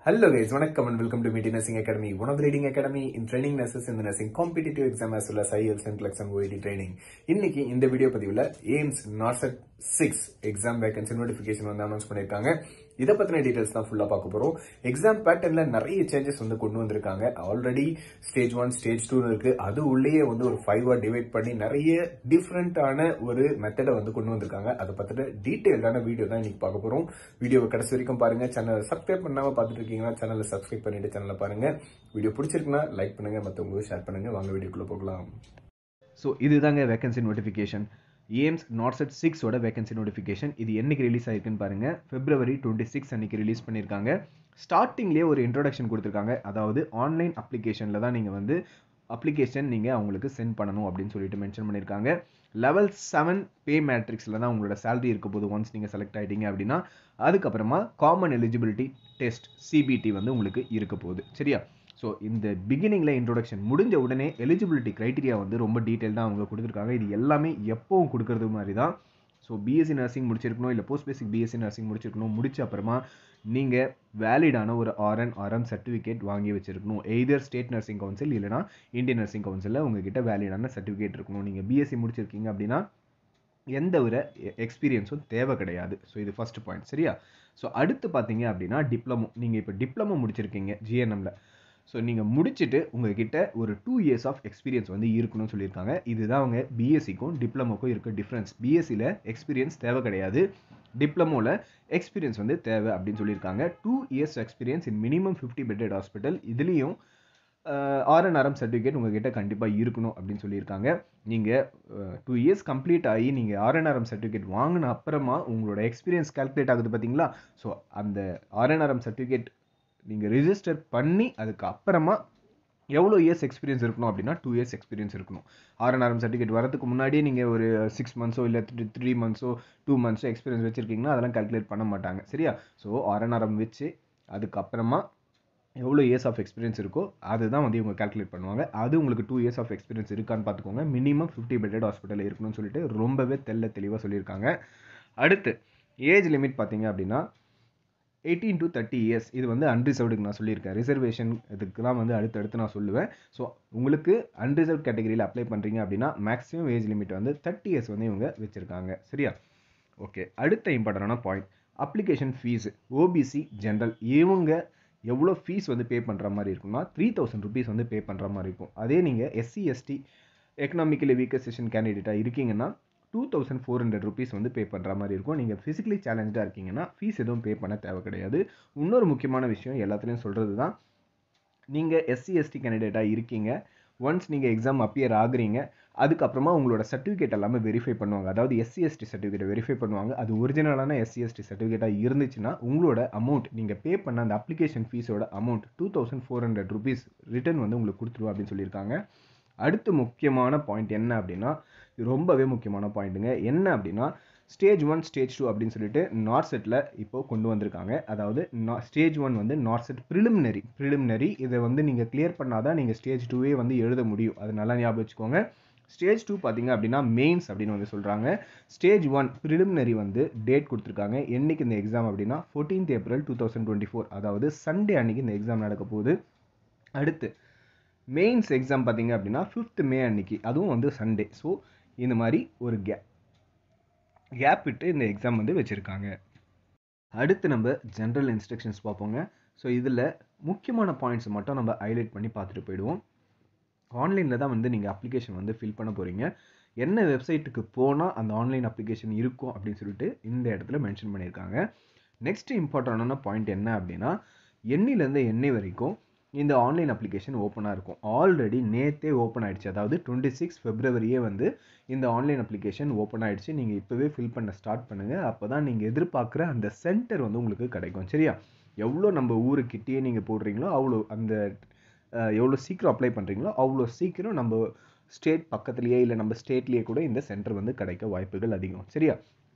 Hello guys, welcome and welcome to Meet Nursing Academy, one of the leading academy in training nurses in the nursing competitive exam as well as IELTS and NCLEX and OET training. இன்னைக்கு இந்த video பதிவுல AIIMS NARCET 6 exam vacancy notification வந்து announce பண்ணிருக்காங்க. இத பத்தின details தான் ஃபுல்லா பார்க்க போறோம். எக்ஸாம் பேட்டர்ன்ல நிறைய சேஞ்சஸ் வந்து கொண்டு வந்திருக்காங்க. ஆல்ரெடி ஸ்டேஜ் 1 ஸ்டேஜ் 2 இருக்கு. அது உள்ளேயே வந்து ஒரு 5 டிவைட் பண்ணி நிறைய டிஃபரெண்டான ஒரு மெத்தட வந்து கொண்டு வந்திருக்காங்க. அத பத்தின டீடைல்டான வீடியோ தான் இன்னைக்கு பார்க்க போறோம். வீடியோவை கடைசி வரைக்கும் பாருங்க. சேனலை சப்ஸ்கிரைப் பண்ணாம பார்த்துட்டு இருக்கீங்கன்னா சேனலை சப்ஸ்கிரைப் பண்ணிட்டு சேனலை பாருங்க. வீடியோ பிடிச்சிருக்குன்னா லைக் பண்ணுங்க, மத்தவங்களுக்கு ஷேர் பண்ணுங்க. வாங்க வீடியோக்குள்ள போகலாம். ஸோ இதுதாங்க வேகன்சி நோட்டிஃபிகேஷன். AIIMS NARCET 6 ஓட வேகன்சி நோட்டிஃபிகேஷன். இது என்னைக்கு ரிலீஸ் ஆயிருக்குன்னு பாருங்க. February 26 அன்னைக்கு ரிலீஸ் பண்ணியிருக்காங்க. ஸ்டார்டிங்லேயே ஒரு இன்ட்ரோடக்ஷன் கொடுத்துருக்காங்க. அதாவது ஆன்லைன் அப்ளிகேஷனில் தான் நீங்கள் வந்து அப்ளிகேஷன் நீங்கள் அவங்களுக்கு சென்ட் பண்ணணும் அப்படின்னு சொல்லிட்டு மென்ஷன் பண்ணியிருக்காங்க. லெவல் 7 பே மேட்ரிக்ஸில் தான் உங்களோட சேலரி இருக்க போது ஒன்ஸ் நீங்கள் செலக்ட் ஆகிட்டீங்க அப்படின்னா. அதுக்கப்புறமா காமன் எலிஜிபிலிட்டி டெஸ்ட் CBT வந்து உங்களுக்கு இருக்க போகுது. சரியா? ஸோ இந்த பிகினிங்கில் இன்ட்ரோடக்ஷன் முடிஞ்ச உடனே எலிஜிபிலிட்டி க்ரைட்டீரியா வந்து ரொம்ப டீட்டெயில்டாக அவங்க கொடுத்துருக்காங்க. இது எல்லாமே எப்போவும் கொடுக்கறது மாதிரி தான். ஸோ பிஎஸ்சி நர்சிங் முடிச்சிருக்கணும், இல்லை போஸ்ட் பேசிக் பிஎஸ்சி நர்சிங் முடிச்சிருக்கணும். முடிச்ச அப்புறமா நீங்கள் வேலிடான ஒரு RN RM சர்டிஃபிகேட் வாங்கி வச்சிருக்கணும். எய்தர் ஸ்டேட் நர்சிங் கவுன்சில் இல்லைனா இந்தியன் நர்சிங் கவுன்சிலில் உங்ககிட்ட வேலிடான சர்டிஃபிகேட் இருக்கணும். நீங்கள் பிஎஸ்சி முடிச்சிருக்கீங்க அப்படின்னா எந்த ஒரு எக்ஸ்பீரியன்ஸும் தேவை கிடையாது. ஸோ இது ஃபர்ஸ்ட் பாயிண்ட். சரியா? ஸோ அடுத்து பார்த்தீங்க அப்படின்னா டிப்ளமோ. நீங்கள் இப்போ டிப்ளமோ முடிச்சிருக்கீங்க GNMல. ஸோ நீங்கள் முடிச்சுட்டு உங்ககிட்ட ஒரு 2 years ஆஃப் எக்ஸ்பீரியன்ஸ் வந்து இருக்கணும்னு சொல்லியிருக்காங்க. இதுதான் அவங்க பிஎஸ்சிக்கும் டிப்ளமோக்கும் இருக்க டிஃப்ரென்ஸ். பிஎஸ்சியில் எக்ஸ்பீரியன்ஸ் தேவை கிடையாது, டிப்ளமோவில் எக்ஸ்பீரியன்ஸ் வந்து தேவை அப்படின்னு சொல்லியிருக்காங்க. 2 years experience in minimum 50 bedded hospital. இதுலேயும் RN RM சர்டிஃபிகேட் உங்ககிட்ட கண்டிப்பாக இருக்கணும் அப்படின்னு சொல்லியிருக்காங்க. நீங்கள் 2 years கம்ப்ளீட் ஆகி நீங்கள் RN RM சர்டிஃபிகேட் வாங்கின அப்புறமா உங்களோட எக்ஸ்பீரியன்ஸ் கால்குலேட் ஆகுது பார்த்தீங்களா? ஸோ அந்த RN RM சர்டிஃபிகேட் நீங்கள் ரிஜிஸ்டர் பண்ணி அதுக்கு அப்புறமா எவ்வளோ இயர்ஸ் எக்ஸ்பீரியன்ஸ் இருக்கணும் அப்படின்னா 2 years எக்ஸ்பீரியன்ஸ் இருக்கணும். RN RM சர்டிஃபிகேட் வரதுக்கு முன்னாடியே நீங்கள் ஒரு 6 months இல்லை 3 months 2 months எக்ஸ்பீரியன்ஸ் வச்சுருக்கீங்கன்னா அதெல்லாம் கால்குலேட் பண்ண மாட்டாங்க. சரியா? ஸோ RN RM வச்சு அதுக்கப்புறமா எவ்வளோ இயர்ஸ் ஆஃப் எக்ஸ்பீரியன்ஸ் இருக்கோ அதுதான் வந்து இவங்க கால்குலேட் பண்ணுவாங்க. அது உங்களுக்கு 2 years ஆஃப் எக்ஸ்பீரியன்ஸ் இருக்கான்னு பார்த்துக்கோங்க. மினிமம் 50 bedded ஹாஸ்பிட்டல் இருக்கணும்னு சொல்லிட்டு ரொம்பவே தெளிவாக சொல்லியிருக்காங்க. அடுத்து ஏஜ் லிமிட் பார்த்தீங்க அப்படின்னா 18 to 30 years. இது வந்து அன்ரிசர்வ்டுக்கு நான் சொல்லியிருக்கேன். ரிசர்வேஷன் இதுக்கெல்லாம் வந்து அடுத்தடுத்து நான் சொல்லுவேன். ஸோ உங்களுக்கு அன்ரிசர்வ் கேட்டகரியில் அப்ளை பண்ணுறீங்க அப்படின்னா மேக்ஸிமம் ஏஜ் லிமிட் வந்து 30 years வந்து இவங்க வச்சுருக்காங்க. சரியா? ஓகே, அடுத்த இம்பார்ட்டண்டான point application fees. OBC general இவங்க எவ்வளோ ஃபீஸ் வந்து பே பண்ணுற மாதிரி இருக்குன்னா 3000 rupees வந்து பே பண்ணுற மாதிரி இருக்கும். அதே நீங்கள் SC ST economically weaker section கேண்டிடேட்டாக இருக்கீங்கன்னா 2400 rupees வந்து பே பண்ணுற மாதிரி இருக்கும். நீங்கள் ஃபிசிக்கலி சேலஞ்சாக இருக்கீங்கன்னா ஃபீஸ் எதுவும் பே பண்ண தேவை கிடையாது. இன்னொரு முக்கியமான விஷயம் எல்லாத்துலேயும் சொல்கிறது தான், நீங்கள் SC ST கேண்டிடேட்டாக இருக்கீங்க, ஒன்ஸ் நீங்கள் எக்ஸாம் அப்பியர் ஆகுறீங்க, அதுக்கப்புறமா உங்களோட சர்டிஃபிகேட் எல்லாமே வெரிஃபை பண்ணுவாங்க. அதாவது SC ST சர்டிஃபிகேட்டை வெரிஃபை பண்ணுவாங்க. அது ஒரிஜினலான SC ST சர்டிஃபிகேட்டாக இருந்துச்சுன்னா உங்களோட அமௌண்ட் நீங்கள் பே பண்ண அந்த அப்ளிகேஷன் ஃபீஸோட அமௌண்ட் 2400 rupees ரிட்டர்ன் வந்து உங்களுக்கு கொடுத்துருவோம் அப்படின்னு சொல்லியிருக்காங்க. அடுத்து முக்கியமான பாயிண்ட் என்ன அப்படின்னா, ரொம்பவே முக்கியமான பாயிண்ட்டுங்க. என்ன அப்படின்னா ஸ்டேஜ் 1 ஸ்டேஜ் 2 அப்படின்னு சொல்லிட்டு நார்செட்டில் இப்போ கொண்டு வந்திருக்காங்க. அதாவது ஸ்டேஜ் 1 வந்து நார்செட் ப்ரிலிமினரி. இதை வந்து நீங்கள் கிளியர் பண்ணாதான் நீங்கள் ஸ்டேஜ் 2வே வந்து எழுத முடியும். அது நல்லா ஞாபகம் வச்சுக்கோங்க. ஸ்டேஜ் 2 பார்த்தீங்க அப்படின்னா மெயின்ஸ் அப்படின்னு வந்து சொல்கிறாங்க. ஸ்டேஜ் 1 ப்ரிலிமினரி வந்து டேட் கொடுத்துருக்காங்க. என்னைக்கு இந்த எக்ஸாம் அப்படின்னா 14th April 2024, அதாவது சண்டே அன்னைக்கு இந்த எக்ஸாம் நடக்க போகுது. அடுத்து மெயின்ஸ் எக்ஸாம் பார்த்தீங்க அப்படின்னா 5th May அன்னைக்கு, அதுவும் வந்து சண்டே. ஸோ இந்த மாதிரி ஒரு கேப் விட்டு இந்த எக்ஸாம் வந்து வச்சுருக்காங்க. அடுத்து நம்ம ஜென்ரல் இன்ஸ்ட்ரக்ஷன்ஸ் பார்ப்போங்க. ஸோ இதில் முக்கியமான பாயிண்ட்ஸ் மட்டும் நம்ம ஹைலைட் பண்ணி பார்த்துட்டு போயிடுவோம். ஆன்லைனில் தான் வந்து நீங்கள் அப்ளிகேஷன் வந்து ஃபில் பண்ண போகிறீங்க. என்ன வெப்சைட்டுக்கு போனால் அந்த ஆன்லைன் அப்ளிகேஷன் இருக்கும் அப்படின்னு சொல்லிட்டு இந்த இடத்துல மென்ஷன் பண்ணியிருக்காங்க. நெக்ஸ்ட் இம்பார்ட்டண்டான பாயிண்ட் என்ன அப்படின்னா, எண்ணிலேருந்து எண்ணெய் வரைக்கும் இந்த ஆன்லைன் அப்ளிகேஷன் ஓப்பனாக இருக்கும். ஆல்ரெடி நேற்றே ஓப்பன் ஆகிடுச்சு. அதாவது 26 February வந்து இந்த ஆன்லைன் அப்ளிகேஷன் ஓப்பன் ஆகிடுச்சு. நீங்கள் இப்போவே ஃபில் பண்ண ஸ்டார்ட் பண்ணுங்கள். அப்போ தான் நீங்கள் எதிர்பார்க்குற அந்த சென்டர் வந்து உங்களுக்கு கிடைக்கும். சரியா? எவ்வளோ நம்ம ஊருக்கிட்டேயே நீங்கள் போடுறீங்களோ அவ்வளோ அந்த எவ்வளோ சீக்கிரம் அப்ளை பண்ணுறீங்களோ அவ்வளோ சீக்கிரம் நம்ம ஸ்டேட் பக்கத்துலேயே இல்லை நம்ம ஸ்டேட்லேயே கூட இந்த சென்டர் வந்து கிடைக்க வாய்ப்புகள் அதிகம். சரியா?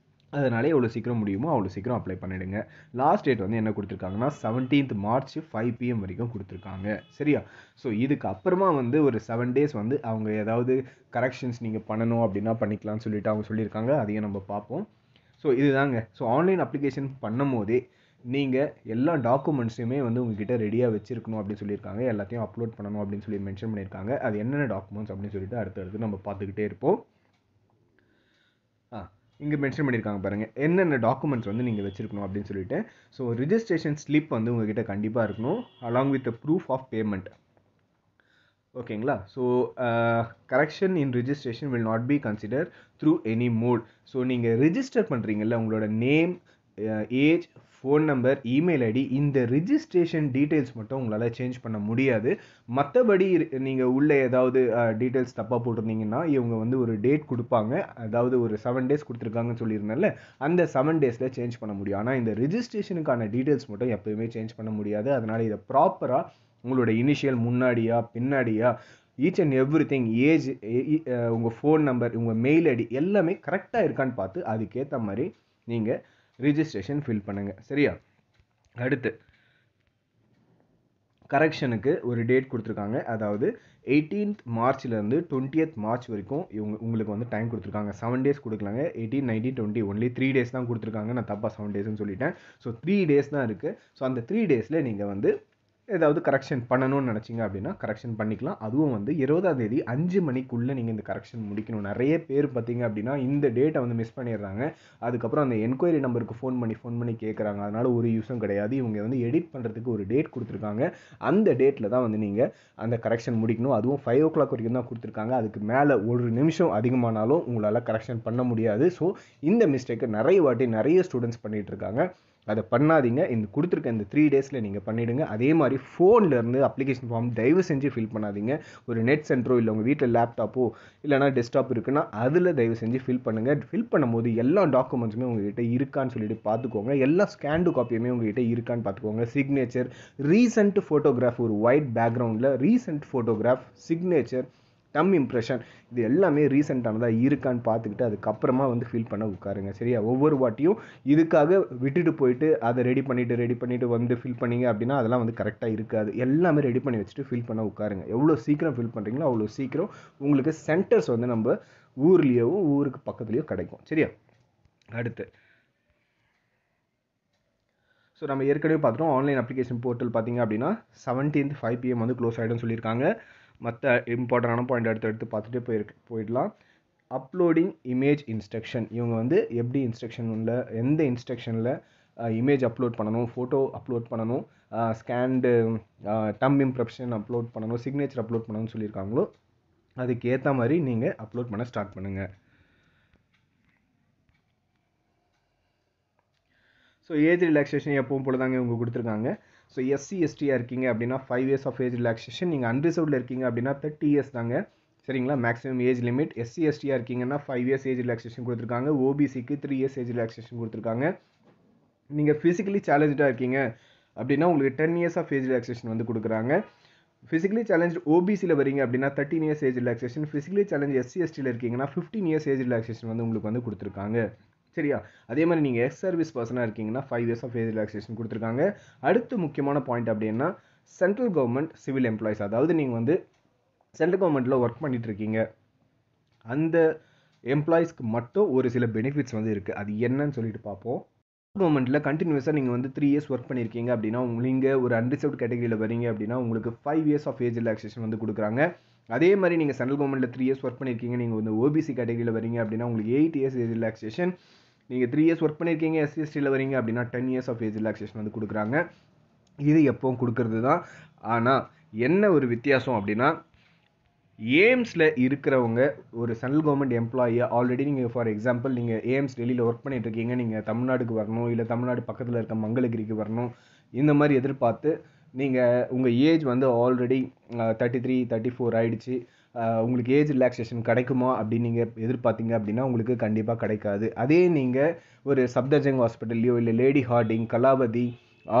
அதனால எவ்வளோ சீக்கிரம் முடியுமோ அவ்வளோ சீக்கிரம் அப்ளை பண்ணிடுங்க. லாஸ்ட் டேட் வந்து என்ன கொடுத்துருக்காங்கன்னா 17th March 5 PM வரைக்கும் கொடுத்துருக்காங்க. சரியா? ஸோ இதுக்கு அப்புறமா வந்து ஒரு 7 days வந்து அவங்க ஏதாவது கரெக்ஷன்ஸ் நீங்கள் பண்ணணும் அப்படின்னா பண்ணிக்கலாம்னு சொல்லிட்டு அவங்க சொல்லியிருக்காங்க. அதையும் நம்ம பார்ப்போம். ஸோ இதுதாங்க. ஸோ ஆன்லைன் அப்ளிகேஷன் பண்ணும் போதே நீங்கள் எல்லா டாக்குமெண்ட்ஸையுமே வந்து உங்ககிட்ட ரெடியாக வச்சுருக்கணும் அப்படின்னு சொல்லியிருக்காங்க. எல்லாத்தையும் அப்லோட் பண்ணணும் அப்படின்னு சொல்லி மென்ஷன் பண்ணியிருக்காங்க. அது என்னென்ன டாக்குமெண்ட்ஸ் அப்படின்னு சொல்லிட்டு அடுத்தடுத்து நம்ம பார்த்துக்கிட்டே இருப்போம். இங்கே மென்ஷன் பண்ணியிருக்காங்க பாருங்கள், என்னென்ன டாக்குமெண்ட்ஸ் வந்து நீங்கள் வச்சுருக்கணும் அப்படின்னு சொல்லிட்டு. ஸோ ரிஜிஸ்ட்ரேஷன் ஸ்லிப் வந்து உங்ககிட்ட கண்டிப்பாக இருக்கணும், along with proof of payment. ஓகேங்களா? So correction in registration will not be consider through any mode. So நீங்கள் ரிஜிஸ்டர் பண்ணுறீங்கல்ல, உங்களோட name, age, phone number, email ID, இந்த ரிஜிஸ்ட்ரேஷன் டீட்டெயில்ஸ் மட்டும் உங்களால் சேஞ்ச் பண்ண முடியாது. மற்றபடி நீங்கள் உள்ள ஏதாவது டீட்டெயில்ஸ் தப்பாக போட்டிருந்தீங்கன்னா இவங்க வந்து ஒரு டேட் கொடுப்பாங்க. அதாவது ஒரு 7 days கொடுத்துருக்காங்கன்னு சொல்லியிருந்தேன்ல, அந்த 7 daysல சேஞ்ச் பண்ண முடியும். ஆனால் இந்த ரிஜிஸ்ட்ரேஷனுக்கான டீட்டெயில்ஸ் மட்டும் எப்போயுமே சேஞ்ச் பண்ண முடியாது. அதனால் இதை ப்ராப்பராக உங்களோட இனிஷியல் முன்னாடியா பின்னாடியா each and every thing, age, உங்கள் ஃபோன் நம்பர், உங்கள் மெயில் ஐடி எல்லாமே கரெக்டாக இருக்கான்னு பார்த்து அதுக்கேற்ற மாதிரி நீங்கள் ரிஜிஸ்ட்ரேஷன் ஃபில் பண்ணுங்கள். சரியா? அடுத்து கரெக்ஷனுக்கு ஒரு டேட் கொடுத்துருக்காங்க. அதாவது 18th மார்ச்லேருந்து 20th மார்ச் வரைக்கும் உங்களுக்கு வந்து டைம் கொடுத்துருக்காங்க. 7 days கொடுக்கலாங்க. 18, 19, 20 ஒன்லி 3 days தான் கொடுத்துருக்காங்க. நான் தப்பாக 7 daysன்னு சொல்லிட்டேன். ஸோ 3 days தான் இருக்குது. ஸோ அந்த 3 daysல நீங்கள் வந்து ஏதாவது கரெக்ஷன் பண்ணணும்னு நினச்சிங்க அப்படின்னா கரெக்ஷன் பண்ணிக்கலாம். அதுவும் வந்து 20ஆம் தேதி 5 மணிக்குள்ளே நீங்கள் இந்த கரெக்ஷன் முடிக்கணும். நிறைய பேர் பார்த்தீங்க அப்படின்னா இந்த டேட்டை வந்து மிஸ் பண்ணிடுறாங்க. அதுக்கப்புறம் அந்த என்கொயரி நம்பருக்கு ஃபோன் பண்ணி கேட்குறாங்க. அதனால் ஒரு யூஸும் கிடையாது. இவங்க வந்து எடிட் பண்ணுறதுக்கு ஒரு டேட் கொடுத்துருக்காங்க. அந்த டேட்டில் தான் வந்து நீங்கள் அந்த கரெக்ஷன் முடிக்கணும். அதுவும் 5 o'clock வரைக்கும் தான் கொடுத்துருக்காங்க. அதுக்கு மேலே ஒரு நிமிஷம் அதிகமானாலும் உங்களால் கரெக்ஷன் பண்ண முடியாது. ஸோ இந்த மிஸ்டேக்கை நிறைய ஸ்டூடெண்ட்ஸ் பண்ணிகிட்டு இருக்காங்க. அதை பண்ணாதீங்க. இந்த கொடுத்துருக்க இந்த 3 daysல நீங்கள் பண்ணிவிடுங்க. அதே மாதிரி ஃபோன்லேருந்து அப்ளிகேஷன் ஃபார்ம் தயவு செஞ்சு ஃபில் பண்ணாதீங்க. ஒரு நெட் சென்டரோ இல்லை உங்கள் வீட்டில் லேப்டாப்போ இல்லைனா டெஸ்க்டாப் இருக்குன்னா அதில் தயவு செஞ்சு ஃபில் பண்ணுங்கள். ஃபில் பண்ணும்போது எல்லா டாக்குமெண்ட்ஸுமே உங்கள்கிட்ட இருக்கான்னு சொல்லிட்டு பார்த்துக்கோங்க. எல்லா ஸ்கேன்டு காப்பியுமே உங்கள்கிட்ட இருக்கான்னு பார்த்துக்கோங்க. சிக்னேச்சர், ரீசெண்ட் ஃபோட்டோகிராஃப், ஒரு ஒயிட் பேக்ரவுண்டில் ரீசெண்ட் ஃபோட்டோகிராஃப், சிக்னேச்சர், டம் இம்ப்ரெஷன், இது எல்லாமே ரீசெண்டானதாக இருக்கான்னு பார்த்துக்கிட்டு அதுக்கப்புறமா வந்து ஃபில் பண்ண உட்காருங்க. சரியா? ஒவ்வொரு வாட்டியும் இதுக்காக விட்டுட்டு போயிட்டு அதை ரெடி பண்ணிவிட்டு வந்து ஃபில் பண்ணிங்க அப்படின்னா அதெல்லாம் வந்து கரெக்டாக இருக்காது. எல்லாமே ரெடி பண்ணி வச்சுட்டு ஃபில் பண்ண உட்காருங்க. எவ்வளோ சீக்கிரம் ஃபில் பண்ணுறீங்களோ அவ்வளோ சீக்கிரம் உங்களுக்கு சென்டர்ஸ் வந்து நம்ம ஊர்லேயோ ஊருக்கு பக்கத்துலேயோ கிடைக்கும். சரியா? அடுத்து ஸோ நம்ம ஏற்கனவே பார்த்துட்டோம், ஆன்லைன் அப்ளிகேஷன் போர்ட்டல் பார்த்தீங்க அப்படின்னா 17th 5 PM வந்து க்ளோஸ் ஆகிடும்னு சொல்லியிருக்காங்க. மற்ற இம்பார்ட்டண்டான பாயிண்ட் அடுத்து பார்த்துட்டு போயிடலாம். அப்லோடிங் இமேஜ் இன்ஸ்ட்ரக்ஷன், இவங்க வந்து எப்படி இன்ஸ்ட்ரக்ஷனில் எந்த இன்ஸ்ட்ரக்ஷனில் இமேஜ் அப்லோட் பண்ணணும், ஃபோட்டோ அப்லோட் பண்ணணும், ஸ்கேண்டு டம் இம்ப்ரெஷன் அப்லோட் பண்ணணும், சிக்னேச்சர் அப்லோட் பண்ணணும்னு சொல்லியிருக்காங்களோ அதுக்கு ஏற்ற மாதிரி நீங்கள் அப்லோட் பண்ண ஸ்டார்ட் பண்ணுங்கள். ஸோ ஏஜ் ரிலாக்ஸேஷன் எப்பவும் போல தாங்க இவங்க கொடுத்துருக்காங்க. ஸோ எஸ்சி எஸ்டியாக இருக்கீங்க அப்படின்னா 5 years ஆஃப் ஏஜ் ரிலாக்ஸேஷன். நீங்கள் அன்ரிசர்வ்டில் இருக்கீங்க அப்படின்னா 30 years தாங்க. சரிங்களா? Maximum age limit. எஸ்சி எஸ்டியாக இருக்கீங்கன்னா 5 years ஏஜ் ரிலாக்ஸேஷன் கொடுத்துருக்காங்க. ஓபிசிக்கு 3 years ஏஜ் ரிலாக்ஸேஷன் கொடுத்துருக்காங்க. நீங்கள் ஃபிசிக்கலி சேலஞ்சாக இருக்கீங்க அப்படின்னா உங்களுக்கு 10 years ஆஃப் ஏஜ் ரிலாக்ஸேஷன் வந்து கொடுக்குறாங்க. ஃபிசிக்கலி சேலஞ்ச் ஓபிசியில் வரீங்க அப்படின்னா 13 years age relaxation. Physically challenge SC எஸ்டியில் இருக்கீங்கன்னா 15 years ஏஜ் ரிலாக்ஸேஷன் வந்து உங்களுக்கு வந்து கொடுத்துருக்காங்க. சரியா? அதே மாதிரி நீங்கள் எக்ஸ் சர்வீஸ் பர்சனாக இருக்கீங்கன்னா 5 years ஆஃப் ஏஜ் ரிலாக்ஸேஷன் கொடுத்துருக்காங்க. அடுத்து முக்கியமான பாயிண்ட் அப்படின்னா சென்ட்ரல் கவர்மெண்ட் சிவில் எம்ப்ளாயிஸ், அதாவது நீங்கள் வந்து சென்ட்ரல் கவர்மெண்ட்டில் ஒர்க் பண்ணிட்டு இருக்கீங்க, அந்த எம்ப்ளாயிஸ்க்கு மட்டும் ஒரு சில பெனிஃபிட்ஸ் வந்து இருக்குது. அது என்னன்னு சொல்லிட்டு பார்ப்போம். கவர்மெண்ட்டில் கண்டினியூஸாக நீங்கள் வந்து 3 years ஒர்க் பண்ணியிருக்கீங்க அப்படின்னா நீங்கள் ஒரு அன்ரிசர்வ்ட் கேட்டகரியில் வரீங்க அப்படின்னா உங்களுக்கு 5 years ஆஃப் ஏஜ் ரிலாக்ஸேஷன் வந்து கொடுக்குறாங்க. அதே மாதிரி நீங்கள் சென்ட்ரல் கவர்மெண்ட்டில் 3 years ஒர்க் பண்ணியிருக்கீங்க, நீங்கள் வந்து ஓபிசி கேட்டகரியில் வரீங்க அப்படின்னா உங்களுக்கு 8 years ஏஜ் ரிலாக்ஸேஷன். நீங்கள் 3 years ஒர்க் பண்ணியிருக்கீங்க, எஸ்சி எஸ்டியில் வரீங்க அப்படின்னா 10 years ஆஃப் ஏஜ் ரிலாக்ஸேஷன் வந்து கொடுக்குறாங்க. இது எப்பவும் கொடுக்கறது தான். ஆனால் என்ன ஒரு வித்தியாசம் அப்படின்னா எய்ம்ஸில் இருக்கிறவங்க ஒரு சென்ட்ரல் கவர்மெண்ட் எம்ப்ளாயியாக ஆல்ரெடி நீங்கள் ஃபார் எக்ஸாம்பிள் நீங்கள் எய்ம்ஸ் டெல்லியில் ஒர்க் பண்ணிட்டு இருக்கீங்க, நீங்கள் தமிழ்நாடுக்கு வரணும் இல்லை தமிழ்நாடு பக்கத்தில் இருக்க மங்களகிரிக்கு வரணும், இந்த மாதிரி எதிர்பார்த்து நீங்கள் உங்கள் ஏஜ் வந்து ஆல்ரெடி 33, 34 ஆகிடுச்சு, உங்களுக்கு ஏஜ் ரிலாக்ஸேஷன் கிடைக்குமா அப்படின்னு நீங்கள் எதிர்பார்த்தீங்க அப்படின்னா உங்களுக்கு கண்டிப்பாக கிடைக்காது. அதே நீங்கள் ஒரு சப்தர்ஜங் ஹாஸ்பிட்டல்லையோ இல்லை lady Harding, Kalavathi,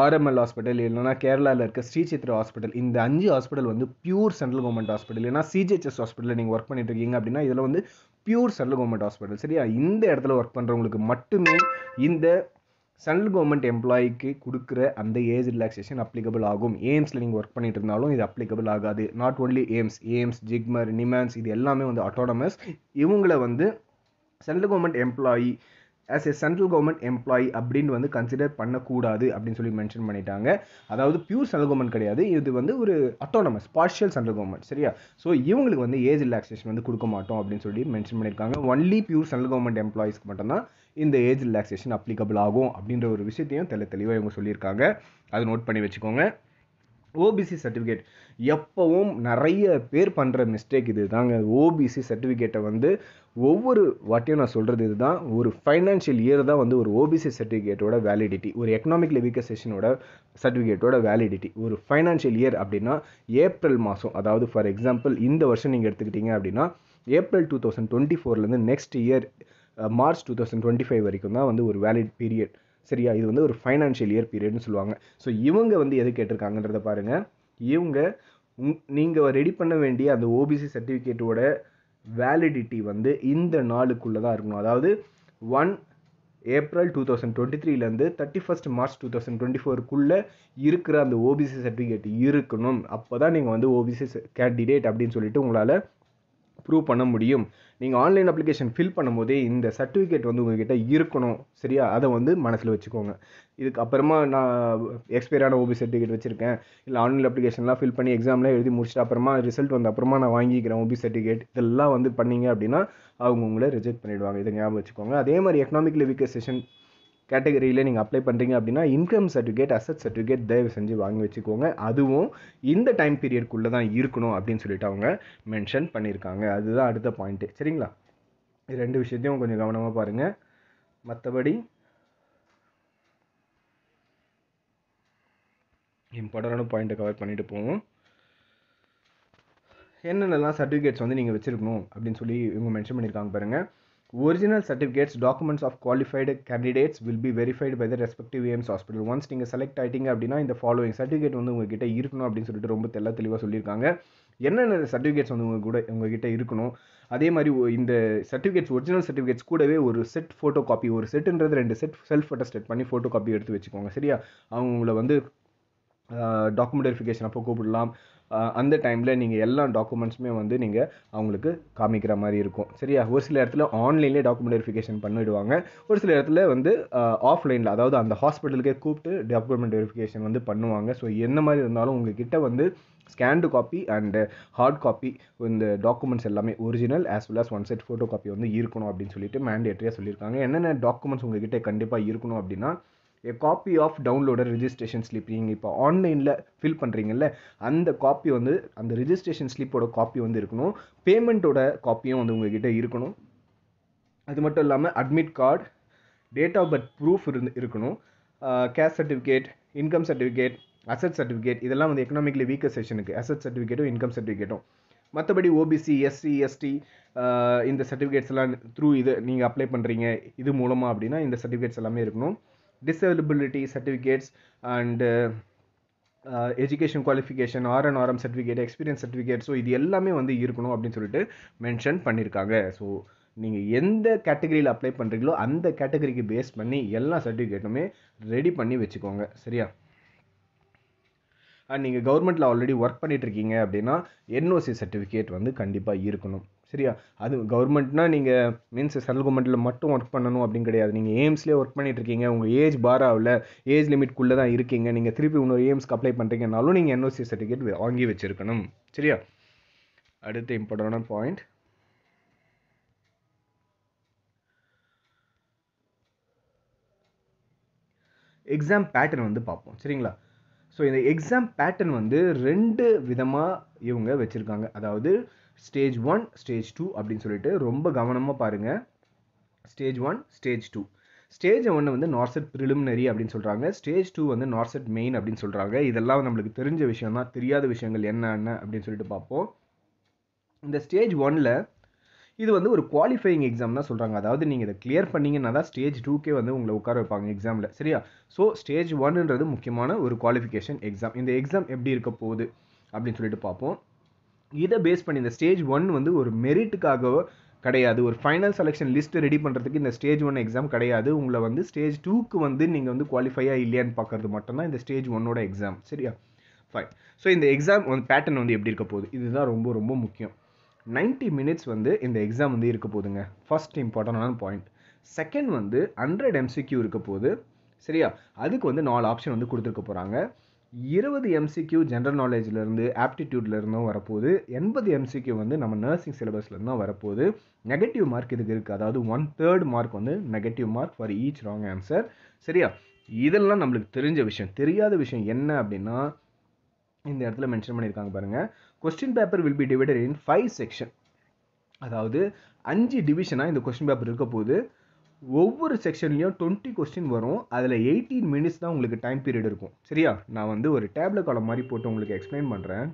RML hospital இல்லைனா கேரளாவில் இருக்க ஸ்ரீ சித்ரா ஹாஸ்பிட்டல், இந்த 5 ஹாஸ்பிட்டல் வந்து பியூர் சென்ட்ரல் கவர்மெண்ட் ஹாஸ்பிட்டல். ஏன்னா சிஜிஹெச்எஸ் ஹாஸ்பிட்டலில் நீங்கள் ஒர்க் பண்ணிட்டு இருக்கீங்க அப்படின்னா இதில் வந்து பியூர் சென்ட்ரல் கவர்மெண்ட் ஹாஸ்பிட்டல். சரியா? இந்த இடத்துல ஒர்க் பண்ணுறவங்களுக்கு மட்டுமே இந்த சென்ட்ரல் கவர்மெண்ட் எம்ப்ளாய்க்கு கொடுக்குற அந்த ஏஜ் ரிலாக்ஸேஷன் அப்ளிகபிள் ஆகும். எய்ம்ஸில் நீங்கள் ஒர்க் பண்ணிட்டு இருந்தாலும் இது அப்ளிகபிள் ஆகாது. Not only AIIMS, JIPMER, NIMHANS இது எல்லாமே வந்து அட்டானமஸ். இவங்களை வந்து central government employee as a central government employee அப்படின்னு வந்து கன்சிடர் பண்ணக்கூடாது அப்படின்னு சொல்லி மென்ஷன் பண்ணிட்டாங்க. அதாவது பியூர் சென்ட்ரல் கவர்மெண்ட் கிடையாது, இது வந்து ஒரு அட்டானமஸ் பார்ஷியல் சென்ட்ரல் கவர்மெண்ட். சரியா? ஸோ இவங்களுக்கு வந்து ஏஜ் ரிலாக்ஸேஷன் வந்து கொடுக்க மாட்டோம் அப்படின்னு சொல்லி மென்ஷன் பண்ணியிருக்காங்க. ஒன்லி பியூர் சென்ட்ரல் கவர்மெண்ட் எம்ப்ளாயிஸ்க்கு மட்டும்தான் இந்த ஏஜ் ரிலாக்ஸேஷன் அப்ளிகபிள் ஆகும் அப்படின்ற ஒரு விஷயத்தையும் தெளிவாக இவங்க சொல்லியிருக்காங்க. அதை நோட் பண்ணி வச்சுக்கோங்க. ஓபிசி சர்டிஃபிகேட் எப்பவும் நிறைய பேர் பண்ணுற மிஸ்டேக் இது தாங்க. ஓபிசி சர்டிஃபிகேட்டை வந்து ஒவ்வொரு வாட்டியும் நான் சொல்கிறது இதுதான், ஒரு ஃபைனான்ஷியல் இயர் தான் வந்து ஒரு ஓபிசி சர்டிஃபிகேட்டோட வேலிடிட்டி, ஒரு எக்கனாமிக்லி வீக்கர் செஷனோட சர்டிஃபிகேட்டோட வேலிடிட்டி. ஒரு ஃபைனான்ஷியல் இயர் அப்படின்னா ஏப்ரல் மாதம், அதாவது ஃபார் எக்ஸாம்பிள் இந்த வருஷம் நீங்கள் எடுத்துக்கிட்டீங்க அப்படின்னா ஏப்ரல் 2024 நெக்ஸ்ட் இயர் மார்ச் 2025 வரைக்கும் தான் வந்து ஒரு வேலிட் பீரியட். சரியா? இது வந்து ஒரு ஃபைனான்ஷியல் இயர் பீரியட்னு சொல்லுவாங்க. ஸோ இவங்க வந்து எது கேட்டிருக்காங்கன்றத பாருங்கள். இவங்க நீங்கள் ரெடி பண்ண வேண்டிய அந்த ஓபிசி சர்டிஃபிகேட்டோட வேலிடிட்டி வந்து இந்த நாளுக்குள்ளே தான் இருக்கணும். அதாவது 1 ஏப்ரல் 2023 31 மார்ச் 2024 இருக்கிற அந்த ஓபிசி சர்டிஃபிகேட் இருக்கணும். அப்போ தான் நீங்கள் வந்து ஓபிசி கேண்டிடேட் அப்படின்னு சொல்லிட்டு உங்களால் ப்ரூவ் பண்ண முடியும். நீங்கள் ஆன்லைன் அப்ளிகேஷன் ஃபில் பண்ணும்போதே இந்த சர்டிஃபிகேட் வந்து உங்ககிட்ட இருக்கணும். சரியா? அதை வந்து மனசில் வச்சுக்கோங்க. இதுக்கு அப்புறமா நான் எக்ஸ்பைரான ஓபி சர்டிஃபிகேட் வச்சுருக்கேன், இல்லை ஆன்லைன் அப்ளிகேஷன்லாம் ஃபில் பண்ணி எக்ஸாம்லாம் எழுதி முடிச்சுட்டு அப்புறமா ரிசல்ட் வந்த அப்புறமா நான் வாங்கிக்கிறேன் ஓபி சர்டிஃபிகேட், இதெல்லாம் வந்து பண்ணீங்க அப்படின்னா அவங்க உங்களை ரிஜெக்ட் பண்ணிவிடுவாங்க. இதை ஞாபகம் வச்சுக்கோங்க. அதே மாதிரி எக்கனாமிக்லி வீக்கர் செஷன் கேட்டகரியில் நீங்கள் அப்ளை பண்ணுறீங்க அப்படின்னா இன்கம் சர்டிஃபிகேட், அசட் சர்டிஃபிகேட் தயவு செஞ்சு வாங்கி வச்சுக்கோங்க. அதுவும் இந்த டைம் பீரியட்குள்ளே தான் இருக்கணும் அப்படின்னு சொல்லிட்டு அவங்க மென்ஷன் பண்ணியிருக்காங்க. அதுதான் அடுத்த பாயிண்ட்டு. சரிங்களா? இது ரெண்டு விஷயத்தையும் கொஞ்சம் கவனமாக பாருங்கள். மற்றபடி இம்பார்ட்டண்டான பாயிண்ட்டை கவர் பண்ணிட்டு போவோம். என்னென்னலாம் சர்டிஃபிகேட்ஸ் வந்து நீங்கள் வச்சுருக்கணும் அப்படின்னு சொல்லி இவங்க மென்ஷன் பண்ணியிருக்காங்க பாருங்கள். Original certificates, documents of qualified candidates will be verified by the respective AIIMS hospital. Once நீங்கள் செலக்ட் ஆகிட்டீங்க அப்படின்னா இந்த ஃபாலோயிங் சர்டிஃபிகேட் வந்து உங்ககிட்ட இருக்கணும் அப்படின்னு சொல்லிட்டு ரொம்ப தெளிவாக சொல்லியிருக்காங்க. என்னென்ன சர்டிஃபிகேட்ஸ் வந்து உங்ககிட்ட இருக்கணும், அதே மாதிரி இந்த சர்டிஃபிகேட்ஸ் ஒரிஜினல் சர்டிஃபிகேட்ஸ் கூடவே ஒரு செட் ஃபோட்டோ காப்பி, ஒரு செட்டுன்றது 2 செட் செல்ஃப் அட்டஸ்டேட் பண்ணி ஃபோட்டோ காப்பி எடுத்து வச்சுக்கோங்க. சரியா? அவங்க உங்களை வந்து டாக்குமெண்ட் வெரிஃபிகேஷன் அப்போ கூப்பிடலாம். அந்த டைமில் நீங்கள் எல்லா டாக்குமெண்ட்ஸுமே வந்து நீங்கள் அவங்களுக்கு காமிக்கிற மாதிரி இருக்கும். சரியா? ஒரு சில இடத்துல ஆன்லைன்லேயே டாக்குமெண்ட் வெரிஃபிகேஷன் பண்ணிவிடுவாங்க, ஒரு சில இடத்துல வந்து ஆஃப்லைனில், அதாவது அந்த ஹாஸ்பிட்டலுக்கே கூப்பிட்டு டாக்குமெண்ட் வெரிஃபிகேஷன் வந்து பண்ணுவாங்க. ஸோ என்ன மாதிரி இருந்தாலும் உங்ககிட்ட வந்து scanned copy and hard copy இந்த டாக்குமெண்ட்ஸ் எல்லாமே original as well as one set photocopy வந்து இருக்கணும் அப்படின்னு சொல்லிட்டு மேண்டேட்டரியாக சொல்லியிருக்காங்க. என்னென்ன டாக்குமெண்ட்ஸ் உங்ககிட்ட கண்டிப்பாக இருக்கணும் அப்படின்னா a copy of downloaded registration slip. நீங்கள் இப்போ ஆன்லைனில் ஃபில் பண்ணுறீங்கல்ல, அந்த காப்பி வந்து அந்த ரிஜிஸ்ட்ரேஷன் ஸ்லிப்போட காப்பி வந்து இருக்கணும். பேமெண்ட்டோட காப்பியும் வந்து உங்ககிட்ட இருக்கணும். அது மட்டும் இல்லாமல் admit card, date of birth proof இருக்கணும், caste certificate, income certificate, asset certificate. இதெல்லாம் வந்து எக்கனாமிக்லி வீக்கர் செஷனுக்கு அசட் சர்டிஃபிகேட்டும் இன்கம் சர்டிஃபிகேட்டும். மற்றபடி ஓபிசி, எஸ்சி, எஸ்டி இந்த சர்டிஃபிகேட்ஸ் எல்லாம் த்ரூ இது நீங்கள் அப்ளை பண்ணுறீங்க இது மூலமாக அப்படின்னா இந்த சர்டிஃபிகேட்ஸ் எல்லாமே இருக்கணும். Disability certificates and education qualification, RN/RM certificate, experience certificate, so இது எல்லாமே வந்து இருக்கணும் அப்படின்னு சொல்லிட்டு மென்ஷன் பண்ணியிருக்காங்க. ஸோ நீங்கள் எந்த கேட்டகரியில் அப்ளை பண்ணுறீங்களோ அந்த கேட்டகரிக்கு பேஸ் பண்ணி எல்லா சர்டிஃபிகேட்டுமே ரெடி பண்ணி வச்சுக்கோங்க. சரியா? அண்ட் நீங்கள் கவர்மெண்ட்டில் ஆல்ரெடி ஒர்க் பண்ணிட்டு இருக்கீங்க அப்படின்னா NOC சர்டிஃபிகேட் வந்து கண்டிப்பாக இருக்கணும். சரியா? அது கவர்மெண்ட்னா நீங்கள் மீன்ஸ் சென்ட்ரல் கவர்மெண்ட்டில் மட்டும் ஒர்க் பண்ணணும் அப்படின்னு கிடையாது. நீங்கள் எய்ம்ஸ்லேயே ஒர்க் பண்ணிட்டு இருக்கீங்க, உங்கள் ஏஜ் பாராவில் ஏஜ் லிமிட்குள்ளே தான் இருக்கீங்க, நீங்கள் திருப்பி இன்னொரு எய்ம்ஸ்க்கு அப்ளை பண்ணுறீங்கனாலும் நீங்கள் NOC சர்டிஃபிகேட் வாங்கி வச்சுருக்கணும். சரியா? அடுத்த இம்பார்ட்டண்டான பாயிண்ட், எக்ஸாம் பேட்டர்ன் வந்து பார்ப்போம். சரிங்களா? ஸோ இந்த எக்ஸாம் பேட்டர்ன் வந்து 2 விதமாக இவங்க வச்சுருக்காங்க. அதாவது ஸ்டேஜ் 1, ஸ்டேஜ் 2 அப்படின்னு சொல்லிட்டு ரொம்ப கவனமாக பாருங்கள். Stage 1, stage 2. ஸ்டேஜ் 1 வந்து நார்செட் ப்ரிலிமினரி அப்படின்னு சொல்கிறாங்க, ஸ்டேஜ் 2 வந்து நார்செட் மெயின் அப்படின்னு சொல்கிறாங்க. இதெல்லாம் நம்மளுக்கு தெரிஞ்ச விஷயம் தான். தெரியாத விஷயங்கள் என்ன அப்படின்னு சொல்லிட்டு பார்ப்போம். இந்த ஸ்டேஜ் 1ல் இது வந்து ஒரு குவாலிஃபையிங் எக்ஸாம் தான் சொல்கிறாங்க. அதாவது நீங்கள் இதை கிளியர் பண்ணிங்கன்னா தான் ஸ்டேஜ் 2கே வந்து உங்களை உட்கார வைப்பாங்க எக்ஸாமில். சரியா? ஸோ ஸ்டேஜ் 1ன்றது முக்கியமான ஒரு குவாலிஃபிகேஷன் எக்ஸாம். இந்த எக்ஸாம் எப்படி இருக்க போகுது அப்படின்னு சொல்லிட்டு பார்ப்போம். இதை பேஸ் பண்ணி இந்த ஸ்டேஜ் 1 வந்து ஒரு மெரிட்டுக்காக கிடையாது, ஒரு ஃபைனல் செலெக்ஷன் லிஸ்ட் ரெடி பண்ணுறதுக்கு இந்த ஸ்டேஜ் 1 எக்ஸாம் கிடையாது. உங்களை வந்து ஸ்டேஜ் 2க்கு வந்து நீங்கள் வந்து குவாலிஃபையாக இல்லையான்னு பார்க்கறது மட்டும்தான் இந்த ஸ்டேஜ் 1ஓட எக்ஸாம். சரியா? ஃபைன். ஸோ இந்த எக்ஸாம் வந்து பேட்டர்ன் வந்து எப்படி இருக்க போகுது, இதுதான் ரொம்ப ரொம்ப முக்கியம். 90 மினிட்ஸ் வந்து இந்த எக்ஸாம் வந்து இருக்க போகுதுங்க. ஃபர்ஸ்ட் இம்பார்ட்டண்டான பாயிண்ட். செகண்ட் வந்து 100 MCQ இருக்க போது. சரியா, அதுக்கு வந்து 4 ஆப்ஷன் வந்து கொடுத்துருக்க போகிறாங்க. 20 MCQ ஜென்ரல் நாலேஜ்லேருந்து ஆப்டிடியூட்லேருந்தும் வரப்போகுது. 80 MCQ வந்து நம்ம நர்சிங் சிலபஸ்லேருந்து தான் வரப்போகுது. நெகட்டிவ் மார்க் இதுக்கு இருக்குது, அதாவது 1/3 மார்க் வந்து negative mark for each wrong answer. சரியா, இதெல்லாம் நம்மளுக்கு தெரிஞ்ச விஷயம். தெரியாத விஷயம் என்ன அப்படின்னா இந்த இடத்துல மென்ஷன் பண்ணியிருக்காங்க பாருங்கள். Question paper will be divided in 5 section. அதாவது 5 டிவிஷனாக இந்த கொஸ்டின் பேப்பர் இருக்க போது. ஒவ்வொரு செக்ஷன்லையும் 20 கொஸ்டின் வரும். அதில் 18 மினிட்ஸ் தான் உங்களுக்கு டைம் பீரியட் இருக்கும். சரியா, நான் வந்து ஒரு டேப்லெட் காலம் மாதிரி போட்டு உங்களுக்கு எக்ஸ்பிளைன் பண்ணுறேன்,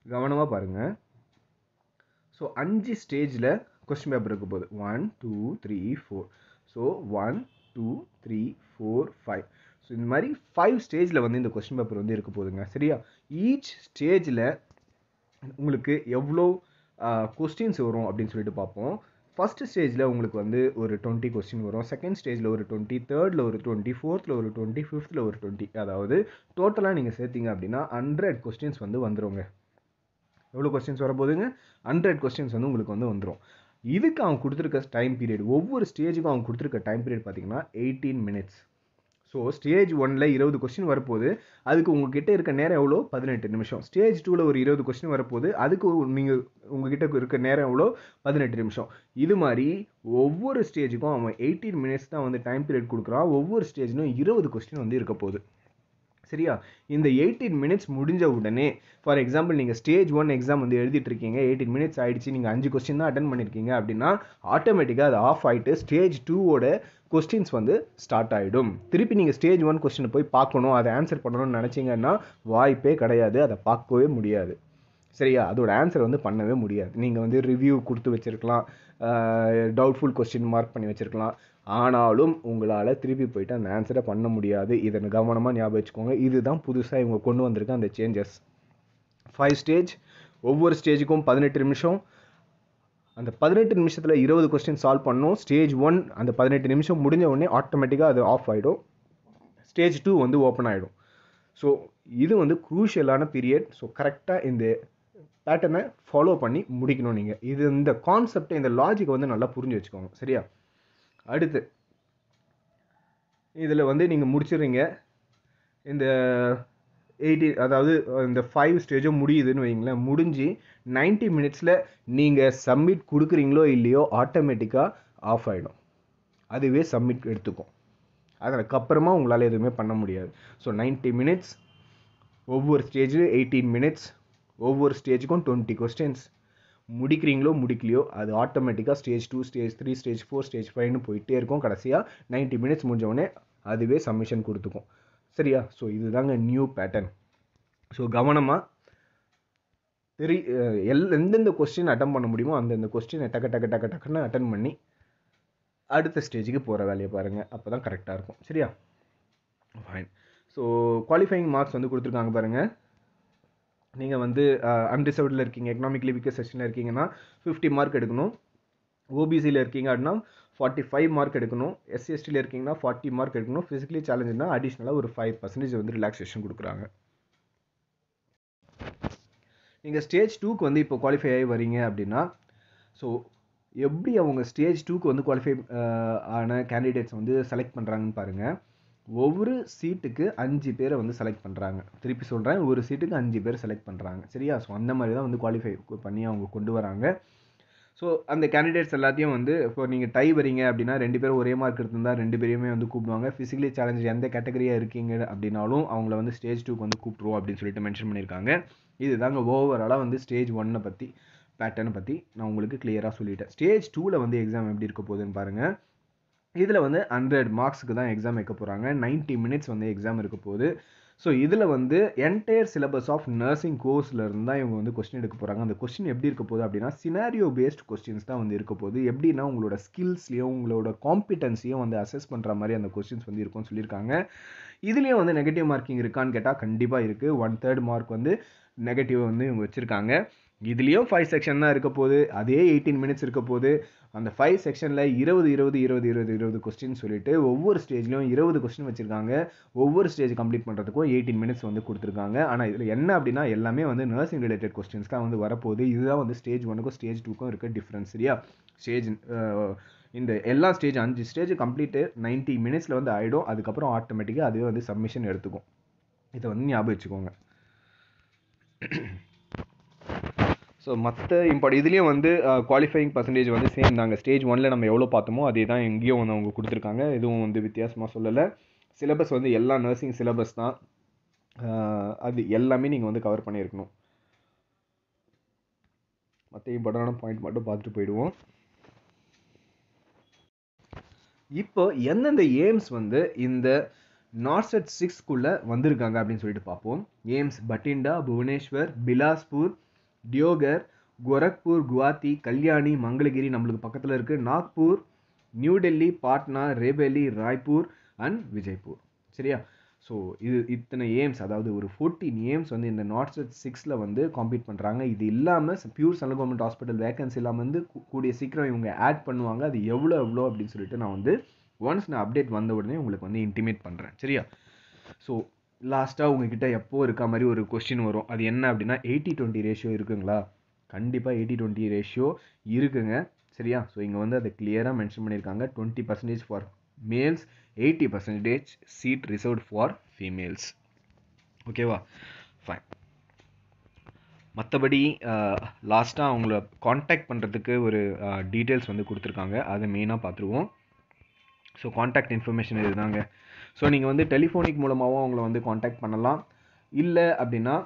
கவனமாக பாருங்கள். ஸோ 5 ஸ்டேஜில் கொஸ்டின் பேப்பர் இருக்க போகுது. 1 2 3 4. ஸோ 1 2 3 4 5. ஸோ இந்த மாதிரி 5 ஸ்டேஜில் வந்து இந்த கொஸ்டின் பேப்பர் வந்து இருக்க போகுதுங்க. சரியா, ஈச் ஸ்டேஜில் உங்களுக்கு எவ்வளோ கொஸ்டின்ஸ் வரும் அப்படின்னு சொல்லிட்டு பார்ப்போம். ஃபஸ்ட் ஸ்டேஜில் உங்களுக்கு வந்து ஒரு 20 கொஸ்டின் வரும். செகண்ட் ஸ்டேஜில் ஒரு 20, தேர்டில் ஒரு 20, ஃபோர்த்தில் ஒரு 20, ஃபிஃப்த்தில் ஒரு 20. அதாவது டோட்டலாக நீங்கள் சேர்த்திங்க அப்படின்னா 100 கொஸ்டின்ஸ் வந்து வந்துடுங்க. எவ்வளோ கொஸ்டின்ஸ் வரப்போகுதுங்க? 100 கொஸ்டின்ஸ் வந்து உங்களுக்கு வந்து வந்துடும். இதுக்கு அவங்க கொடுத்துருக்க டைம் பீரியட், ஒவ்வொரு ஸ்டேஜுக்கும் அவங்க கொடுத்துருக்க டைம் பீரியட் பார்த்தீங்கன்னா 18 மினிட்ஸ். ஸோ ஸ்டேஜ் 1ல் 20 கொஸ்டின் வரப்போகுது. அதுக்கு உங்ககிட்ட இருக்க நேரம் எவ்வளோ? 18 நிமிஷம். ஸ்டேஜ் 2ல் ஒரு 20 கொஸ்டின் வரப்போகுது. அதுக்கு நீங்கள் உங்ககிட்ட இருக்க நேரம் எவ்வளோ? 18 நிமிஷம். இது மாதிரி ஒவ்வொரு ஸ்டேஜுக்கும் அவன் 18 மினிட்ஸ் தான் வந்து டைம் பீரியட் கொடுக்குறான். ஒவ்வொரு ஸ்டேஜ்லையும் 20 கொஸ்டின் வந்து இருக்க போகுது. சரியா, இந்த 18 மினிட்ஸ் முடிஞ்ச உடனே, ஃபார் எக்ஸாம்பிள் நீங்கள் ஸ்டேஜ் 1 எக்ஸாம் வந்து எழுதிட்டு இருக்கீங்க, 18 மினிட்ஸ் ஆயிடுச்சு, நீங்கள் 5 கொஸ்டின் தான் அட்டன் பண்ணியிருக்கீங்க அப்படின்னா ஆட்டோமேட்டிக்காக அது ஆஃப் ஆகிட்டு ஸ்டேஜ் 2ஓட கொஸ்டின்ஸ் வந்து ஸ்டார்ட் ஆகிடும். திருப்பி நீங்கள் ஸ்டேஜ் 1 கொஸ்டினை போய் பார்க்கணும், அதை ஆன்சர் பண்ணணும்னு நினச்சிங்கன்னா வாய்ப்பே கிடையாது, அதை பார்க்கவே முடியாது. சரியா, அதோட ஆன்சர் வந்து பண்ணவே முடியாது. நீங்கள் வந்து ரிவ்யூ கொடுத்து வச்சுருக்கலாம், டவுட்ஃபுல் கொஸ்டின் மார்க் பண்ணி வச்சுருக்கலாம், ஆனாலும் உங்களால் திருப்பி போயிட்டு அந்த ஆன்சரை பண்ண முடியாது. இதை கவனமாக ஞாபகம் வச்சுக்கோங்க. இதுதான் புதுசாக இவங்க கொண்டு வந்திருக்க அந்த சேஞ்சஸ். 5 ஸ்டேஜ், ஒவ்வொரு ஸ்டேஜுக்கும் 18 நிமிஷம். அந்த 18 நிமிஷத்தில் 20 கொஸ்டின் சால்வ் பண்ணணும். ஸ்டேஜ் 1 அந்த 18 நிமிஷம் முடிஞ்ச உடனே ஆட்டோமேட்டிக்காக அது ஆஃப் ஆகிடும். ஸ்டேஜ் 2 வந்து ஓப்பன் ஆகிடும். ஸோ இது வந்து க்ரூஷியலான பீரியட். ஸோ கரெக்டாக இந்த பேட்டர்னை ஃபாலோ பண்ணி முடிக்கணும் நீங்கள். இது இந்த கான்செப்டை, இந்த லாஜிக்கை வந்து நல்லா புரிஞ்சு வச்சுக்கோங்க. சரியா, அடுத்து இதில் வந்து நீங்கள் முடிச்சிடுறீங்க. இந்த 80, அதாவது இந்த 5 ஸ்டேஜும் முடியுதுன்னு வைங்களேன். முடிஞ்சு 90 மினிட்ஸில் நீங்கள் சப்மிட் கொடுக்குறீங்களோ இல்லையோ ஆட்டோமேட்டிக்காக ஆஃப் ஆகிடும். அதுவே சப்மிட் எடுத்துக்கும். அதுக்கப்புறமா உங்களால் எதுவுமே பண்ண முடியாது. ஸோ 90 மினிட்ஸ், ஒவ்வொரு ஸ்டேஜும் 18 மினிட்ஸ், ஒவ்வொரு ஸ்டேஜுக்கும் 20 கொஸ்டின்ஸ். முடிக்கிறீங்களோ முடிக்கலையோ அது ஆட்டோமேட்டிக்காக ஸ்டேஜ் 2, ஸ்டேஜ் 3, ஸ்டேஜ் 4, ஸ்டேஜ் 5ன்னு போயிட்டே இருக்கும். கடைசியாக 90 மினிட்ஸ் முடிஞ்சவொடனே அதுவே சப்மிஷன் கொடுத்துக்கும். சரியா, ஸோ இதுதாங்க நியூ பேட்டர்ன். ஸோ கவனமாக எந்தெந்த கொஸ்டின் அட்டன் பண்ண முடியுமோ அந்தந்த கொஸ்டினை டக்குன்னு அட்டன் பண்ணி அடுத்த ஸ்டேஜுக்கு போகிற வேலையை பாருங்கள். அப்போ தான் கரெக்டாக இருக்கும். சரியா, ஃபைன். ஸோ குவாலிஃபைங் மார்க்ஸ் வந்து கொடுத்துருக்காங்க பாருங்கள். நீங்கள் வந்து அன்ரிசர்வ்டில் இருக்கீங்க, எக்கனாமிக்கலி வீக்கர் செக்ஷனில் இருக்கீங்கன்னா 50 மார்க் எடுக்கணும். ஓபிசியில் இருக்கீங்க அப்படின்னா 45 மார்க் எடுக்கணும். SC/STயில் இருக்கீங்கன்னா 40 மார்க் எடுக்கணும். ஃபிசிக்கலி சேலஞ்சுனா அடிஷ்னலாக ஒரு 5% வந்து ரிலாக்ஸேஷன் கொடுக்குறாங்க. நீங்கள் ஸ்டேஜ் 2க்கு வந்து இப்போ குவாலிஃபை ஆகி வரீங்க அப்படின்னா, ஸோ எப்படி அவங்க ஸ்டேஜ் 2க்கு வந்து குவாலிஃபை ஆன கேண்டிடேட்ஸ் வந்து செலக்ட் பண்ணுறாங்கன்னு பாருங்கள். ஒவ்வொரு சீட்டுக்கு 5 பேரை வந்து செலக்ட் பண்ணுறாங்க. திருப்பி சொல்கிறேன், ஒரு சீட்டுக்கு 5 பேர் செலக்ட் பண்ணுறாங்க. சரியா, ஸோ அந்த மாதிரி தான் வந்து குவாலிஃபை பண்ணி அவங்க கொண்டு வராங்க. ஸோ அந்த கேண்டிடேட்ஸ் எல்லாத்தையும் வந்து இப்போ நீங்கள் டை வரீங்க அப்படின்னா 2 பேரும் ஒரே மார்க் எடுத்திருந்தால் 2 பேரையுமே வந்து கூப்பிடுவாங்க. ஃபிசிக்கலி சேலஞ்ச் எந்த கேட்டகரியாக இருக்கீங்க அப்படின்னாலும் அவங்கள வந்து ஸ்டேஜ் 2க்கு வந்து கூப்பிட்ருவோம் அப்படின்னு சொல்லிட்டு மென்ஷன் பண்ணியிருக்காங்க. இது தாங்க ஓவராலாக வந்து ஸ்டேஜ் 1 பற்றி, பேட்டர்னை பற்றி நான் உங்களுக்கு கிளியராக சொல்லிட்டேன். ஸ்டேஜ் 2ல் வந்து எக்ஸாம் எப்படி இருக்க போகுதுன்னு பாருங்கள். இதில் வந்து 100 மார்க்ஸுக்கு தான் எக்ஸாம் வைக்க போகிறாங்க. 90 மினிட்ஸ் வந்து எக்ஸாம் இருக்க போகுது. ஸோ இதில் வந்து என்டையர் சிலபஸ் ஆஃப் நர்சிங் கோர்ஸில் இருந்து தான் இவங்க வந்து கொஸ்டின் எடுக்க போகிறாங்க. அந்த கொஸ்டின் எப்படி இருக்க போகுது அப்படின்னா சினாரியோ பேஸ்ட் கொஸ்டின்ஸ் தான் வந்து இருக்க போகுது. எப்படின்னா உங்களோட ஸ்கில்ஸ்லையும் உங்களோட காம்பிடன்ஸையும் வந்து அசஸ் பண்ணுற மாதிரி அந்த கொஸ்டின்ஸ் வந்து இருக்கும்னு சொல்லியிருக்காங்க. இதுலேயும் வந்து நெகட்டிவ் மார்க்கிங் இருக்கான்னு கேட்டால் கண்டிப்பாக இருக்குது. 1/3 மார்க் வந்து நெகட்டிவ் வந்து இவங்க வச்சுருக்காங்க. இதுலேயும் 5 செக்ஷன் தான் இருக்க போகுது. அதே 18 மினிட்ஸ் இருக்க போகுது. அந்த 5 செக்ஷனில் 20 கொஸ்டின் சொல்லிட்டு ஒவ்வொரு ஸ்டேஜ்லையும் 20 கொஸ்டின் வச்சுருக்காங்க. ஒவ்வொரு ஸ்டேஜ் கம்ப்ளீட் பண்ணுறதுக்கும் 18 மினிட்ஸ் வந்து கொடுத்துருக்காங்க. ஆனால் இதில் என்ன அப்படின்னா எல்லாமே வந்து நர்சிங் ரிலேட்டட் கொஸ்டின்ஸ் தான் வந்து வரப்போகுது. இதுதான் வந்து ஸ்டேஜ் 1க்கும் ஸ்டேஜ் 2க்கும் இருக்க டிஃப்ரென்ஸ். சரியா, ஸ்டேஜ் இந்த எல்லா ஸ்டேஜ் 5 ஸ்டேஜ் கம்ப்ளீட்டு 90 மினிட்ஸில் வந்து ஆகிடும். அதுக்கப்புறம் ஆட்டோமேட்டிக்காக அதுவே வந்து சப்மிஷன் எடுத்துக்கும். இதை வந்து ஞாபகம் வச்சுக்கோங்க. ஸோ மற்ற இதுலேயும் வந்து குவாலிஃபையிங் பர்சன்டேஜ் வந்து சேம் தாங்க. ஸ்டேஜ் 1ல் நம்ம எவ்வளோ பார்த்தோமோ அதே தான் எங்கேயும் வந்து அவங்க கொடுத்துருக்காங்க. எதுவும் வந்து வித்தியாசமாக சொல்லலை. சிலபஸ் வந்து எல்லா நர்சிங் சிலபஸ் தான். அது எல்லாமே நீங்கள் வந்து கவர் பண்ணியிருக்கணும். மற்ற இம்பார்ட்டண்டான பாயிண்ட் மட்டும் பார்த்துட்டு போயிடுவோம். இப்போ எந்தெந்த எய்ம்ஸ் வந்து இந்த நார்செட் 6க்குள்ளே வந்திருக்காங்க அப்படின்னு சொல்லிட்டு பார்ப்போம். எய்ம்ஸ் பட்டிண்டா, புவனேஸ்வர், பிலாஸ்பூர், டியோகர், கோரக்பூர், குவாஹாத்தி, கல்யாணி, மங்களகிரி நம்மளுக்கு பக்கத்தில் இருக்குது, நாக்பூர், நியூ டெல்லி, பாட்னா, ரேபேலி, ராய்ப்பூர் அண்ட் விஜய்பூர். சரியா? ஸோ இத்தனை எய்ம்ஸ், அதாவது ஒரு 14 எய்ம்ஸ் வந்து இந்த நார்செட் 6ல் வந்து காம்பீட் பண்ணுறாங்க. இது இல்லாமல் pure central government hospital vacancy இல்லாமல் வந்து கூடிய சீக்கிரம் இவங்க ஆட் பண்ணுவாங்க. அது எவ்வளோ அப்படின்னு சொல்லிட்டு நான் வந்து ஒன்ஸ் நான் அப்டேட் வந்த உடனே உங்களுக்கு வந்து இன்டிமேட் பண்ணுறேன். சரியா? ஸோ லாஸ்ட்டாக உங்ககிட்ட எப்போ இருக்க மாதிரி ஒரு கொஸ்டின் வரும். அது என்ன அப்படின்னா 80-20 ரேஷியோ இருக்குங்களா? கண்டிப்பாக 80-20 ரேஷியோ இருக்குங்க. சரியா? ஸோ இங்கே வந்து அதை கிளியராக மென்ஷன் பண்ணியிருக்காங்க. 20% for males, 80% seat reserved for females. ஓகேவா? ஃபைன். மற்றபடி லாஸ்ட்டாக அவங்கள காண்டாக்ட் பண்ணுறதுக்கு ஒரு டீட்டெயில்ஸ் வந்து கொடுத்துருக்காங்க. அதை மெயினாக பார்த்துருவோம். ஸோ காண்டாக்ட் இன்ஃபர்மேஷன் இதுதாங்க. ஸோ நீங்கள் வந்து டெலிஃபோனிக் மூலமாகவும் அவங்கள வந்து காண்டாக்ட் பண்ணலாம். இல்லை அப்படின்னா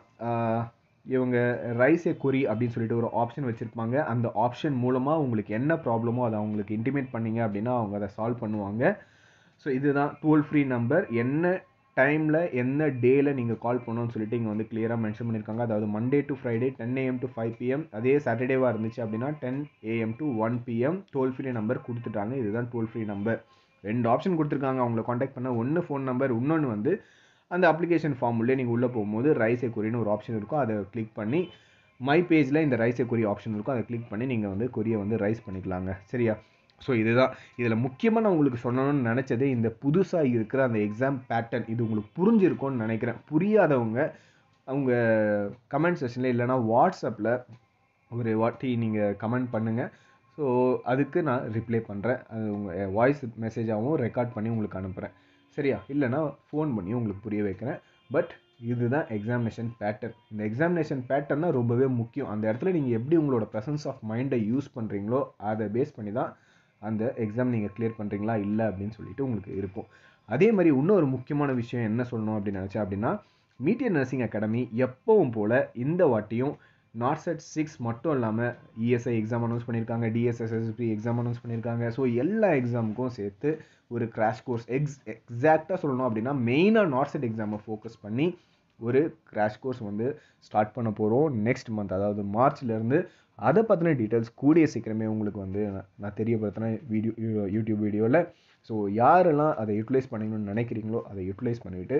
இவங்க ரைஸ் ஏ கொரி அப்படின்னு சொல்லிட்டு ஒரு ஆப்ஷன் வச்சுருப்பாங்க. அந்த ஆப்ஷன் மூலமாக உங்களுக்கு என்ன ப்ராப்ளமோ அதை அவங்களுக்கு இன்டிமேட் பண்ணிங்க அப்படின்னா அவங்க அதை சால்வ் பண்ணுவாங்க. ஸோ இதுதான் டோல் ஃப்ரீ நம்பர். என்ன டைமில் என்ன டேயில் நீங்கள் கால் பண்ணணும்னு சொல்லிட்டு இங்கே வந்து கிளியராக மென்ஷன் பண்ணியிருக்காங்க. அதாவது Monday to Friday 10 AM to 5 PM. அதே சாட்டர்டேவாக இருந்துச்சு அப்படின்னா 10 AM to 1 PM toll free number கொடுத்துட்டாங்க. இதுதான் டோல் ஃப்ரீ நம்பர். 2 ஆப்ஷன் கொடுத்துருக்காங்க அவங்கள காண்டாக்ட் பண்ண. ஒன்று ஃபோன் நம்பர், இன்னொன்று வந்து அந்த அப்ளிகேஷன் ஃபார்ம் உள்ளே நீங்கள் உள்ளே போகும்போது ரைஸ் ஏ கொரின்னு ஒரு ஆப்ஷன் இருக்கும். அதை கிளிக் பண்ணி மை பேஜில் இந்த ரைஸ் ஏ கொரி ஆப்ஷன் இருக்கும். அதை கிளிக் பண்ணி நீங்கள் வந்து கொரியை வந்து ரைஸ் பண்ணிக்கலாங்க. சரியா? ஸோ இதுதான் இதில் முக்கியமாக நான் உங்களுக்கு சொல்லணும்னு நினச்சது, இந்த புதுசாக இருக்கிற அந்த எக்ஸாம் பேட்டர்ன். இது உங்களுக்கு புரிஞ்சிருக்கும்னு நினைக்கிறேன். புரியாதவங்க அவங்க கமெண்ட் செக்ஷனில் இல்லைனா வாட்ஸ்அப்பில் ஒரு வாட்டி நீங்கள் கமெண்ட் பண்ணுங்கள். ஸோ அதுக்கு நான் ரிப்ளை பண்ணுறேன். அது உங்கள் வாய்ஸ் மெசேஜாகவும் ரெக்கார்ட் பண்ணி உங்களுக்கு அனுப்புகிறேன். சரியா? இல்லைனா ஃபோன் பண்ணி உங்களுக்கு புரிய வைக்கிறேன். பட் இதுதான் எக்ஸாமினேஷன் பேட்டர்ன். இந்த எக்ஸாமினேஷன் பேட்டர்ன் தான் ரொம்பவே முக்கியம். அந்த இடத்துல நீங்கள் எப்படி உங்களோட ப்ரெசன்ஸ் ஆஃப் மைண்டை யூஸ் பண்ணுறீங்களோ அதை பேஸ் பண்ணி தான் அந்த எக்ஸாம் நீங்கள் கிளியர் பண்ணுறீங்களா இல்லை அப்படின்னு சொல்லிட்டு உங்களுக்கு இருக்கும். அதே மாதிரி இன்னொரு முக்கியமான விஷயம் என்ன சொல்லணும் அப்படின்னு நினச்சேன் அப்படின்னா, மீட்டியர் நர்சிங் அகாடமி எப்பவும் போல் இந்த வாட்டியும் நார்செட் 6 மட்டும் இல்லாமல் இஎஸ்ஐ எக்ஸாம் அனௌன்ஸ் பண்ணியிருக்காங்க, டிஎஸ்எஸ்எஸ்பி எக்ஸாம் அனௌன்ஸ் பண்ணியிருக்காங்க. ஸோ எல்லா எக்ஸாமுக்கும் சேர்த்து ஒரு கிராஷ் கோர்ஸ் எக்ஸாக்டாக சொல்லணும் அப்படின்னா மெயினாக நார்செட் எக்ஸாமை ஃபோக்கஸ் பண்ணி ஒரு கிராஷ் கோர்ஸ் வந்து ஸ்டார்ட் பண்ண போகிறோம் நெக்ஸ்ட் மந்த், அதாவது மார்ச்லேருந்து. அதை பற்றின டீட்டெயில்ஸ் கூடிய சீக்கிரமே உங்களுக்கு வந்து நான் தெரியப்படுத்தினேன் யூடியூப் வீடியோவில். ஸோ யாரெல்லாம் அதை யூட்டிலைஸ் பண்ணிக்கணும்னு நினைக்கிறீங்களோ அதை யூட்டிலைஸ் பண்ணிவிட்டு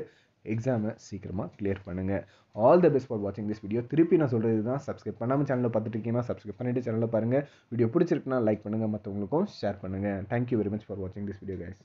எக்ஸாமை சீக்கிரமாக கிளியர் பண்ணுங்கள். ஆல் த பெஸ்ட் ஃபார் வாட்சிங் திஸ் வீடியோ. திருப்பி நான் சொல்கிறது தான், சப்ஸ்கிரைப் பண்ணாமல் சேனலில் பார்த்துட்டு இருக்கீங்கன்னா சப்ஸ்கிரைப் பண்ணிவிட்டு சேனலில் பாருங்கள். வீடியோ பிடிச்சிருக்குன்னா லைக் பண்ணுங்கள், மற்றவங்களுக்கும் ஷேர் பண்ணுங்கள். தேங்க்யூ வெரி மச் ஃபார் வாட்சிங் திஸ் வீடியோ கைஸ்.